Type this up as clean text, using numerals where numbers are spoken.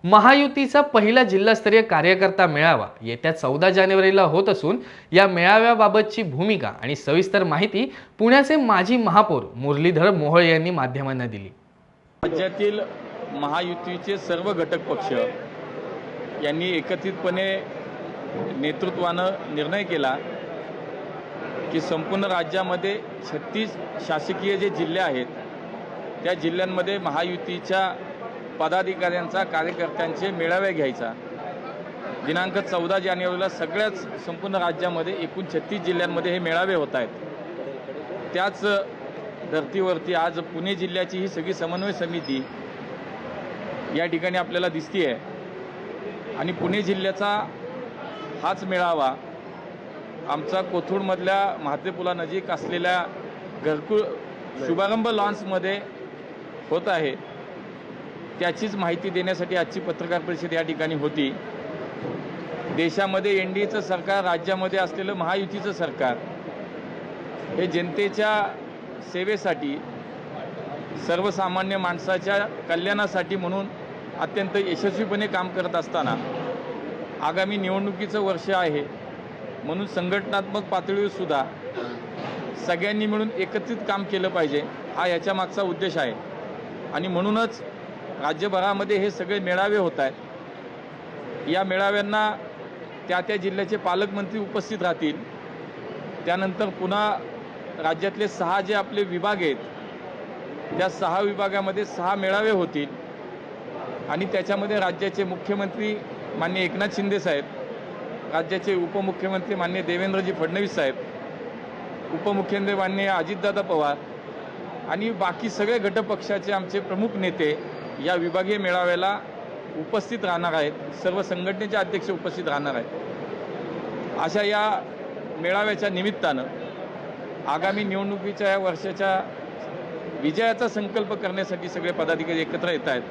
महायुतीचा पहिला जिल्हास्तरीय कार्यकर्ता मेळावा येत्या 14 जानेवारीला होत असून या मेळाव्याबाबतची भूमिका आणि सविस्तर माहिती पुण्याचे माजी महापौर मुरलीधर मोहोळ यांनी माध्यमांना दिली। राज्यातील महायुतीचे सर्व घटक पक्ष यांनी एकत्रितपणे नेतृत्वानं निर्णय केला की संपूर्ण राज्यामध्ये 36 शासकीय जे जिल्हे आहेत त्या जिल्ह्यांमध्ये महायुतीच्या पदाधिकाऱ्यांचा कार्यकर्त्यांचे मेळावे घ्यायचा। दिनांक 14 जानेवारीला सगळ्याच संपूर्ण राज्यामध्ये एकूण 36 जिल्ह्यांमध्ये हे मेळावे होत आहेत। त्याच धर्तीवरती आज पुणे जिल्ह्याची ही सगळी समन्वय समिती या ठिकाणी आपल्याला दिसते आहे आणि पुणे जिल्ह्याचा हाच मेळावा आमचा कोथरूडमधल्या म्हात्रे पुलानजीक असलेल्या घरकुल शुभारंभ लॉन्समध्ये होत आहे। त्याचीच माहिती देण्यासाठी आजची पत्रकार परिषद या ठिकाणी होती। देशामध्ये एनडीएचं सरकार, राज्यामध्ये असलेलं महायुतीचं सरकार हे जनतेच्या सेवेसाठी, सर्वसामान्य माणसाच्या कल्याणासाठी म्हणून अत्यंत यशस्वीपणे काम करत असताना आगामी निवडणुकीचं वर्ष आहे म्हणून संघटनात्मक पातळीवर सुद्धा सगळ्यांनी मिळून एकत्रित काम केलं पाहिजे हा याच्या मागचा उद्देश आहे आणि म्हणूनच राज्यभरामध्ये हे सगळे मेळावे होत आहेत। या मेळाव्यांना त्या त्या जिल्ह्याचे पालकमंत्री उपस्थित राहतील। त्यानंतर पुन्हा राज्यातले 6 जे आपले विभाग आहेत त्या 6 विभागामध्ये 6 मेळावे होतील आणि त्याच्यामध्ये राज्याचे मुख्यमंत्री माननीय एकनाथ शिंदे साहेब, राज्याचे उपमुख्यमंत्री माननीय देवेंद्रजी फडणवीस साहेब, उपमुख्यमंत्री माननीय अजितदादा पवार आणि बाकी सगळे घटकपक्षाचे आमचे प्रमुख नेते या विभागीय मेळाव्याला उपस्थित राहणार आहेत। सर्व संघटनेचे अध्यक्ष उपस्थित राहणार आहेत। अशा या मेळाव्याच्या निमित्तानं आगामी निवडणुकीच्या या वर्षाच्या विजयाचा संकल्प करण्यासाठी सगळे पदाधिकारी एकत्र येत आहेत।